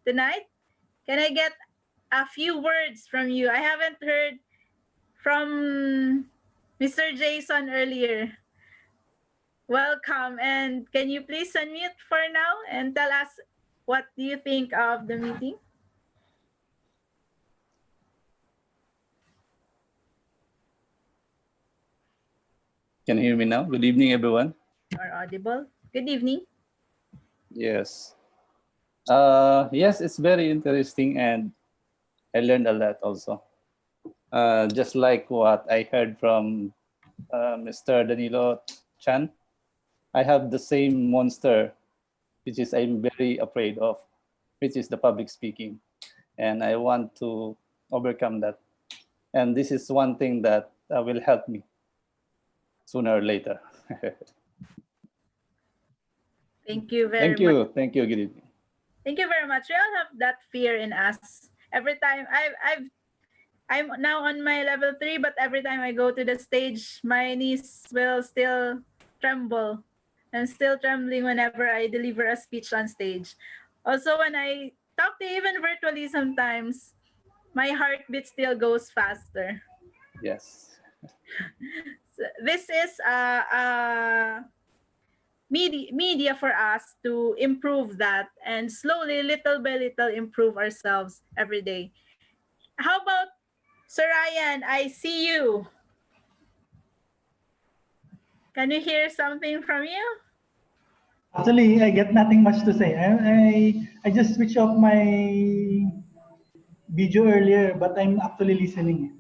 tonight? Can I get a few words from you? I haven't heard from Mr. Jason earlier. Welcome, and can you please unmute for now and tell us what do you think of the meeting? Can you hear me now? Good evening, everyone. You are audible. Good evening. Yes. Yes, it's very interesting and I learned a lot also. Just like what I heard from Mr. Danilo Chan, I have the same monster, which is I'm very afraid of, which is the public speaking. And I want to overcome that. And this is one thing that will help me sooner or later. Thank you very Thank you. much. Thank you. Good evening. Thank you very much. We all have that fear in us. Every time I'm now on my level 3, but every time I go to the stage, my knees will still tremble. I'm still trembling whenever I deliver a speech on stage. Also, when I talk to even virtually sometimes, my heartbeat still goes faster. Yes. So this is media for us to improve that and slowly, little by little, improve ourselves every day. How about Sir Ryan? I see you. Can you hear something from you? Actually, I get nothing much to say. I just switched off my video earlier, but I'm actually listening.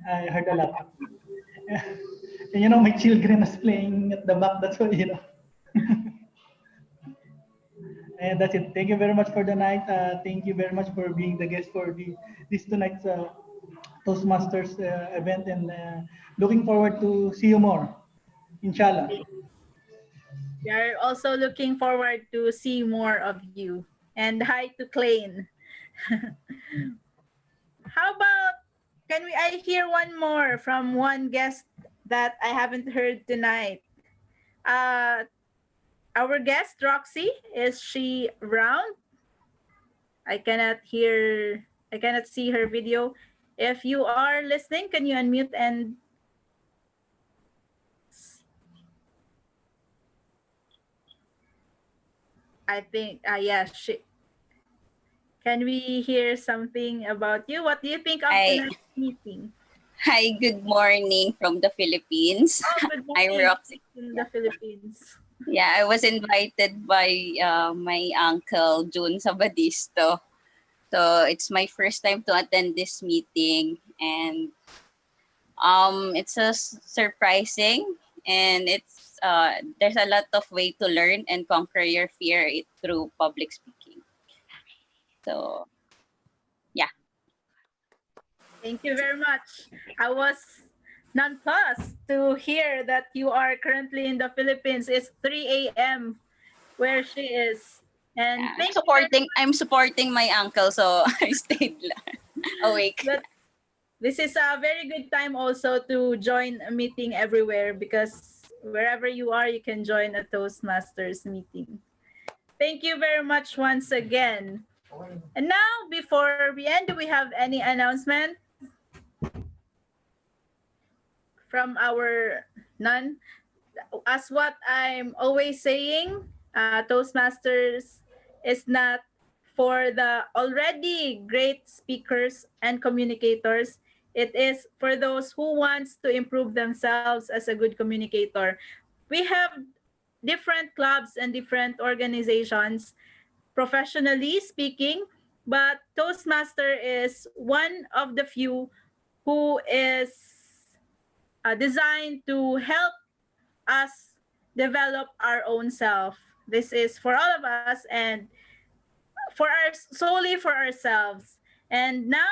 I heard a lot. And you know, my children is playing at the back. That's why, you know. And that's it. Thank you very much for the night. Thank you very much for being the guest for this tonight's Toastmasters event, and looking forward to see you more, inshallah. We are also looking forward to see more of you. And hi to Klein. How about, I hear one more from one guest that I haven't heard tonight. Our guest, Roxy, is she around? I cannot see her video. If you are listening, can you unmute and I think, yes, can we hear something about you? What do you think of tonight's meeting? Hi, good morning from the Philippines. Oh, good morning. I'm Roxy. In the Philippines. Yeah, I was invited by my uncle, June Sabadisto. So it's my first time to attend this meeting, and it's a surprising, and it's there's a lot of way to learn and conquer your fear through public speaking. So, yeah. Thank you very much. I was nonplussed to hear that you are currently in the Philippines. It's 3 a.m. where she is. And Yeah, I'm supporting my uncle, so I stayed awake. But this is a very good time also to join a meeting everywhere, because wherever you are, you can join a Toastmasters meeting. Thank you very much once again. And now, before we end, do we have any announcement from our none? As what I'm always saying, Toastmasters is not for the already great speakers and communicators. It is for those who wants to improve themselves as a good communicator. We have different clubs and different organizations, professionally speaking, but Toastmaster is one of the few who is designed to help us develop our own self. This is for all of us and solely for ourselves. And now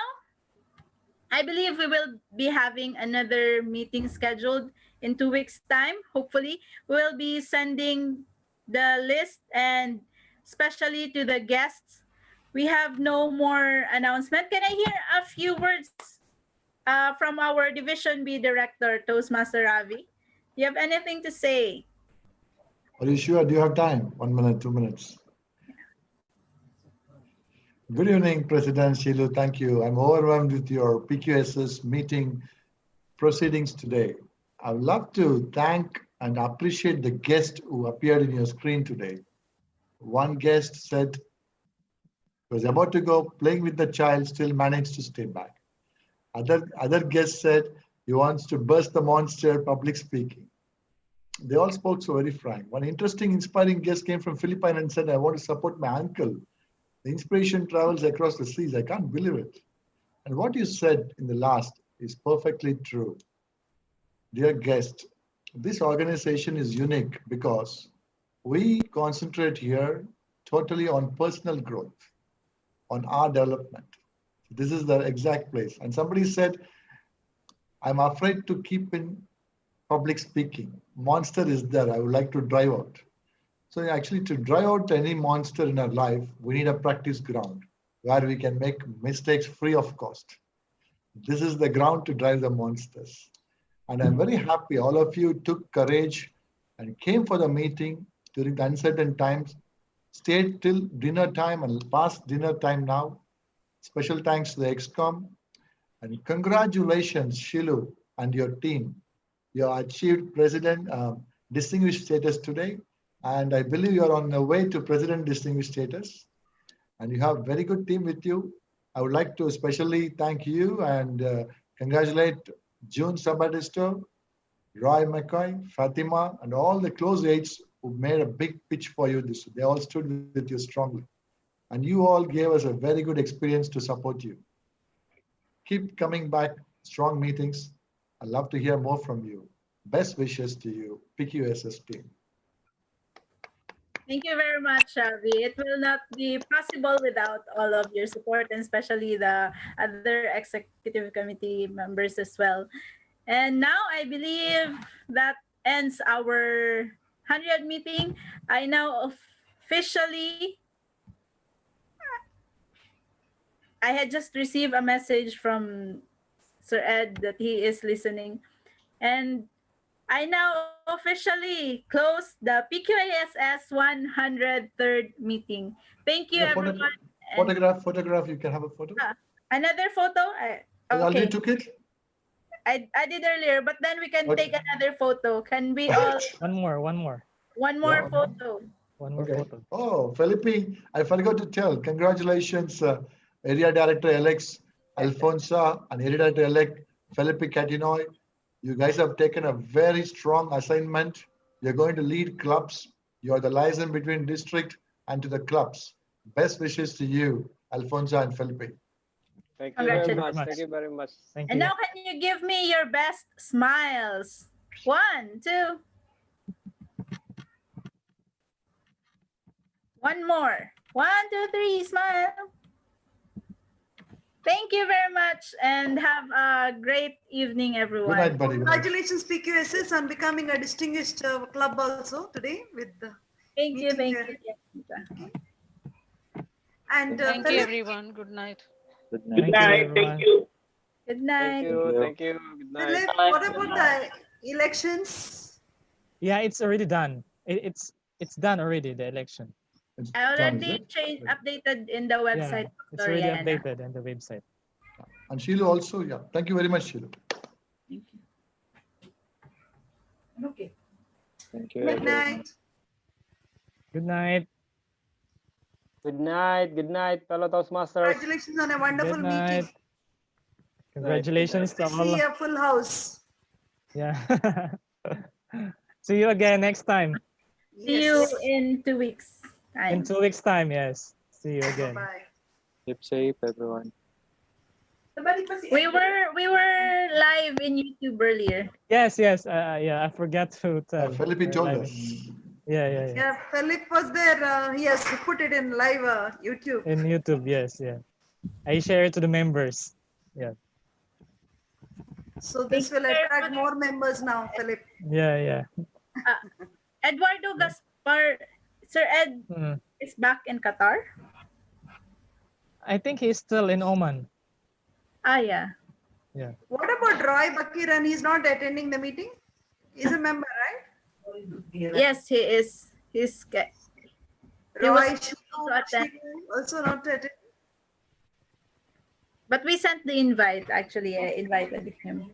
I believe we will be having another meeting scheduled in 2 weeks' time. Hopefully, we'll be sending the list, and especially to the guests. We have no more announcement. Can I hear a few words from our Division B Director, Toastmaster Ravi? Do you have anything to say? Are you sure? Do you have time? 1 minute, 2 minutes. Good evening, President Shilu. Thank you. I'm overwhelmed with your PQASS meeting proceedings today. I would love to thank and appreciate the guest who appeared in your screen today. One guest said he was about to go playing with the child, still managed to stay back. Other guest said he wants to burst the monster, public speaking. They all spoke so very frank. One interesting, inspiring guest came from Philippines and said, I want to support my uncle. The inspiration travels across the seas. I can't believe it. And what you said in the last is perfectly true. Dear guest, this organization is unique because we concentrate here totally on personal growth, on our development. This is the exact place. And somebody said, I'm afraid to keep in public speaking. Monster is there. I would like to drive out. So actually, to drive out any monster in our life, we need a practice ground where we can make mistakes free of cost. This is the ground to drive the monsters. And I'm very happy all of you took courage and came for the meeting during the uncertain times, stayed till dinner time and past dinner time now. Special thanks to the ExCom. And congratulations, Shilu and your team. You achieved President Distinguished Status today. And I believe you're on the way to President Distinguished Status. And you have a very good team with you. I would like to especially thank you and congratulate June Sabatisto, Roy McCoy, Fatima, and all the close aides who made a big pitch for you. They all stood with you strongly. And you all gave us a very good experience to support you. Keep coming back, strong meetings. I'd love to hear more from you. Best wishes to you, PQASS team. Thank you very much, Ravi. It will not be possible without all of your support, and especially the other executive committee members as well. And now I believe that ends our 100 meeting. I now officially, I had just received a message from Sir Ed that he is listening. And I now officially close the PQASS 103rd meeting. Thank you, everyone. Photograph, you can have a photo. Another photo? You already Okay. took it? I did earlier, but then we can take another photo. Can we all? One more. One more Yeah. photo. One more photo. Oh, Felipe, I forgot to tell. Congratulations, Area Director Alex Alfonso and Area Director Elect Felipe Catinoy. You guys have taken a very strong assignment. You're going to lead clubs. You're the liaison between district and to the clubs. Best wishes to you, Alfonso and Felipe. Thank you very much. much. Thank you very much. Thank And you. now can you give me your best smiles? 1, 2. One more. 1, 2, 3, smile. Thank you very much and have a great evening, everyone. Good night, buddy. Congratulations, PQSS, on becoming a distinguished club also today with the Thank you. And Thank you, Philip, everyone. Good night. Good Good night. night. Thank you. Good night. Thank you. Thank you. Good night. Philip, what about the elections? Yeah, it's already done. It's done already, the election. I already changed, updated in the Yeah, website. it's already updated in the website. And Shilu also, yeah. Thank you very much, Shilu. Thank you. Okay. Thank you, Good everyone. night. Good night. Good night. Good night, fellow Toastmasters. Congratulations on a wonderful Good night. meeting. Congratulations to To see all. a full house. Yeah. See you again next time. See you in 2 weeks. In 2 weeks' time, yes. See you again. Bye. Keep safe, everyone. We were live in YouTube earlier. Yes, yes. Yeah, I forgot to tell. Felipe We're told live us. Yeah, yeah, yeah. Yeah, Philip was there. He has put it in live YouTube. In YouTube, yes, yeah. I share it to the members. Yeah, So this will attract more members now, Philip. yeah, yeah. Eduardo Gaspar, Sir Ed Mm. is back in Qatar. I think he's still in Oman. Yeah. Yeah. What about Roy Bakiran? He's not attending the meeting. He's a member, right? Yes, he is. He Roy was to attend. also not attending. But we sent the invite. Actually, I invited him.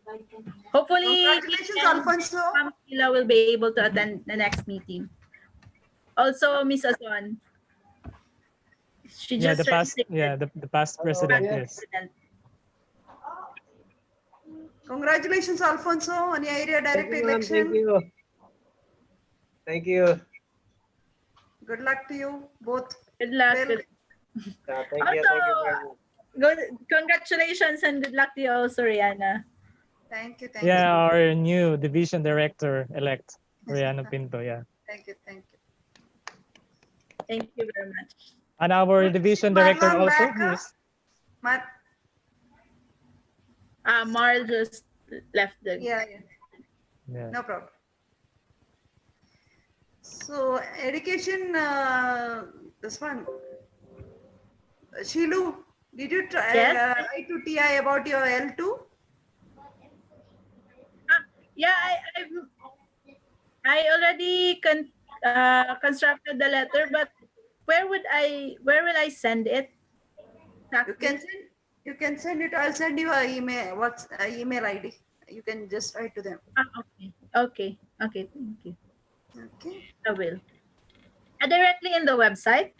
Hopefully, Congratulations, Alfonso. Pamela will be able to attend the next meeting. Also, Miss Azon. She Yeah, just the past president, yes. Congratulations, Alfonso, on your area direct election. Thank you. Thank you. Good luck to you both. Good luck. Thank you. Thank you very much. Good. Congratulations and good luck to you also, Rihanna. Thank you. Yeah, our new division director elect, Rihanna Pinto. Yeah. Thank you. Thank you. Thank you very much. And our division director Marlon also back, is Marl just left the. Yeah. Yeah. No problem. So education, this one. Shilu, did you try write to TI about your L2? Yeah, I already constructed the letter, but where will I send it? You can send it. I'll send you an email. What's email ID? You can just write to them. Okay. Thank you. Okay. I will. Directly in the website.